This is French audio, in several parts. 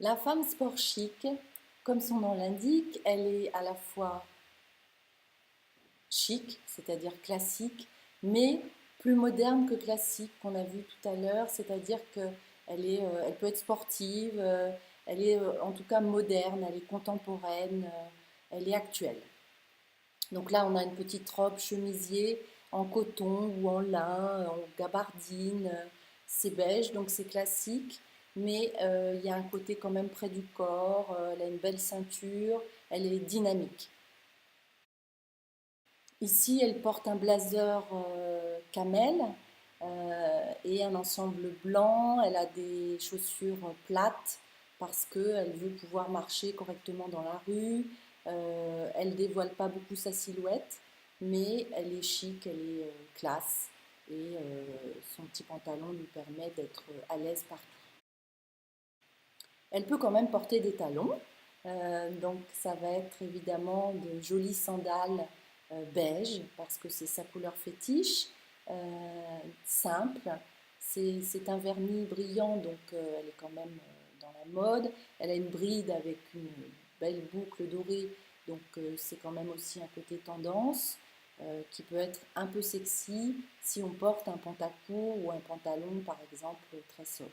La femme sport chic, comme son nom l'indique, elle est à la fois chic, c'est-à-dire classique, mais plus moderne que classique qu'on a vu tout à l'heure, c'est-à-dire elle peut être sportive, elle est en tout cas moderne, elle est contemporaine, elle est actuelle. Donc là, on a une petite robe chemisier en coton ou en lin, en gabardine. C'est beige, donc c'est classique, mais il y a un côté quand même près du corps. Elle a une belle ceinture, elle est dynamique. Ici, elle porte un blazer camel et un ensemble blanc. Elle a des chaussures plates parce qu'elle veut pouvoir marcher correctement dans la rue. Elle dévoile pas beaucoup sa silhouette, mais elle est chic, elle est classe et son petit pantalon lui permet d'être à l'aise partout. Elle peut quand même porter des talons, donc ça va être évidemment de jolies sandales beige parce que c'est sa couleur fétiche, simple. C'est un vernis brillant, donc elle est quand même dans la mode. Elle a une bride avec une belle boucle dorée, donc c'est quand même aussi un côté tendance qui peut être un peu sexy si on porte un pantacourt ou un pantalon par exemple très sobre.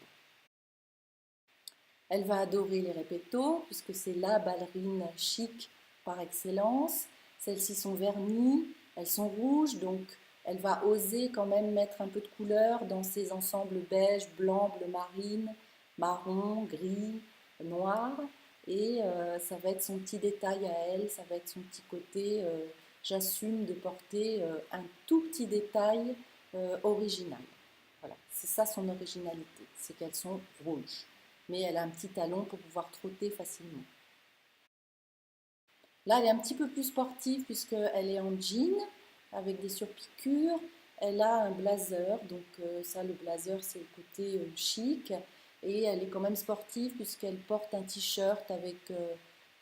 Elle va adorer les répétos, puisque c'est la ballerine chic par excellence. Celles-ci sont vernies, elles sont rouges, donc elle va oser quand même mettre un peu de couleur dans ses ensembles beige, blanc, bleu marine, marron, gris, noir. Et ça va être son petit détail à elle, ça va être son petit côté. J'assume de porter un tout petit détail original. Voilà, c'est ça son originalité, c'est qu'elles sont rouges. Mais elle a un petit talon pour pouvoir trotter facilement. Là, elle est un petit peu plus sportive puisqu'elle est en jean avec des surpiqûres. Elle a un blazer, donc ça, le blazer, c'est le côté chic. Et elle est quand même sportive puisqu'elle porte un t-shirt avec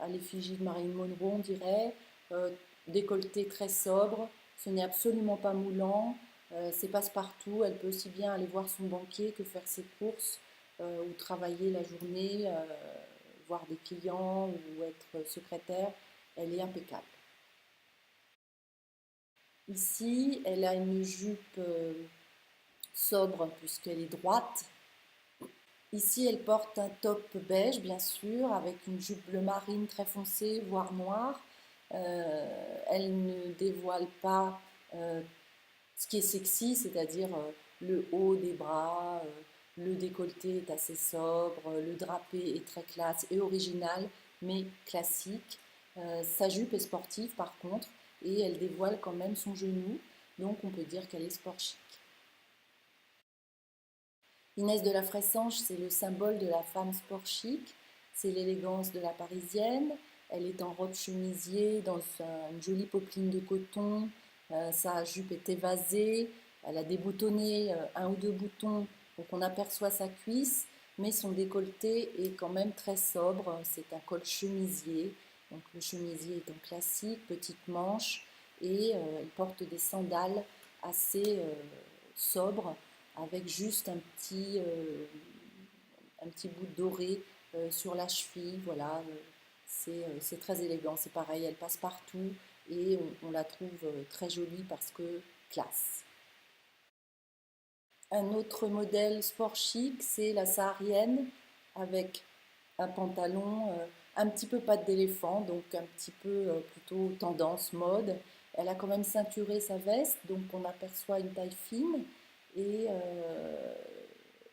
à l'effigie de Marilyn Monroe, on dirait, euh, décolleté très sobre. Ce n'est absolument pas moulant, c'est passe-partout. Elle peut aussi bien aller voir son banquier que faire ses courses ou travailler la journée, voir des clients ou être secrétaire. Elle est impeccable. Ici, elle a une jupe sobre puisqu'elle est droite. Ici, elle porte un top beige, bien sûr, avec une jupe bleu marine très foncée, voire noire. Elle ne dévoile pas ce qui est sexy, c'est-à-dire le haut des bras, le décolleté est assez sobre, le drapé est très classe et original, mais classique. Sa jupe est sportive par contre, et elle dévoile quand même son genou, donc on peut dire qu'elle est sport chic. Inès de la Fressange, c'est le symbole de la femme sport chic, c'est l'élégance de la parisienne. Elle est en robe chemisier, dans une jolie popeline de coton, sa jupe est évasée, elle a déboutonné un ou deux boutons, donc on aperçoit sa cuisse, mais son décolleté est quand même très sobre, c'est un col chemisier, donc le chemisier est en classique, petite manche, et elle porte des sandales assez sobres, avec juste un petit bout doré sur la cheville. Voilà, c'est très élégant. C'est pareil, elle passe partout et on la trouve très jolie parce que classe. Un autre modèle sport chic, c'est la saharienne avec un pantalon un petit peu patte d'éléphant, donc un petit peu plutôt tendance mode. Elle a quand même ceinturé sa veste, donc on aperçoit une taille fine et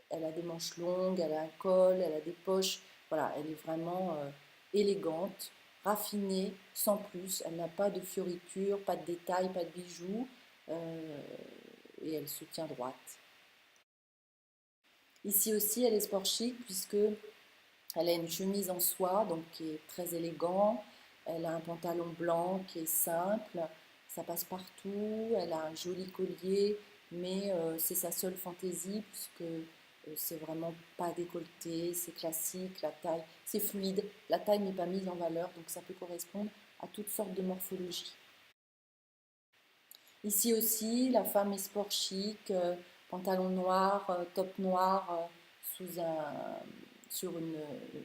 elle a des manches longues, elle a un col, elle a des poches. Voilà, elle est vraiment élégante, raffinée, sans plus. Elle n'a pas de fioritures, pas de détails, pas de bijoux euh, et elle se tient droite. Ici aussi, elle est sport chic puisque elle a une chemise en soie, donc qui est très élégant. Elle a un pantalon blanc qui est simple. Ça passe partout. Elle a un joli collier, mais c'est sa seule fantaisie puisque c'est vraiment pas décolleté, c'est classique, la taille, c'est fluide. La taille n'est pas mise en valeur, donc ça peut correspondre à toutes sortes de morphologies. Ici aussi, la femme est sport chic, pantalon noir, top noir sous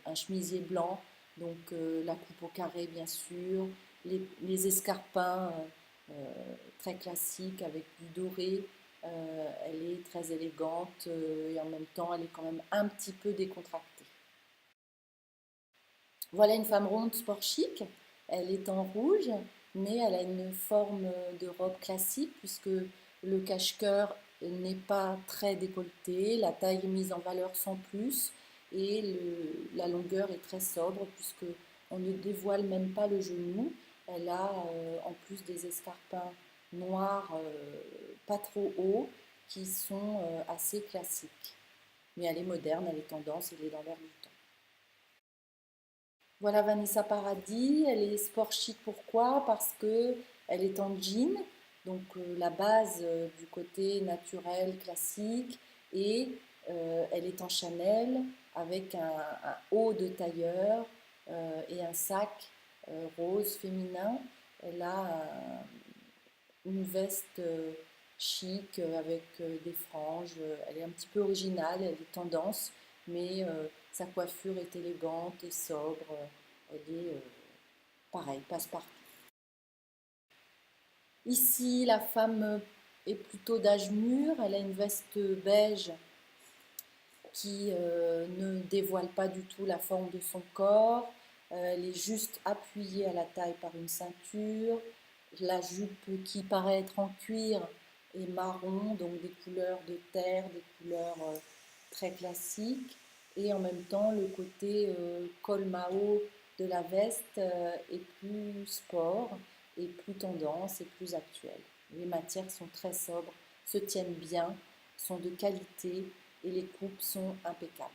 un chemisier blanc, donc la coupe au carré bien sûr, les escarpins très classiques avec du doré. Elle est très élégante et en même temps elle est quand même un petit peu décontractée. Voilà une femme ronde sport chic. Elle est en rouge, mais elle a une forme de robe classique puisque le cache-cœur n'est pas très décolleté, la taille est mise en valeur sans plus et la longueur est très sobre puisque on ne dévoile même pas le genou. Elle a en plus des escarpins noirs pas trop hauts qui sont assez classiques. Mais elle est moderne, elle est tendance, elle est dans l'air du temps. Voilà Vanessa Paradis, elle est sport chic, pourquoi? Parce que elle est en jean, donc la base du côté naturel, classique, et elle est en Chanel avec un haut de tailleur et un sac rose féminin. Elle a une veste chic avec des franges, elle est un petit peu originale, elle est tendance, mais sa coiffure est élégante et sobre, elle est pareil, passe-partout. Ici, la femme est plutôt d'âge mûr, elle a une veste beige qui ne dévoile pas du tout la forme de son corps, elle est juste appuyée à la taille par une ceinture, la jupe qui paraît être en cuir est marron, donc des couleurs de terre, des couleurs très classiques, et en même temps le côté col Mao de la veste est plus sport et plus tendance et plus actuel. Les matières sont très sobres, se tiennent bien, sont de qualité et les coupes sont impeccables.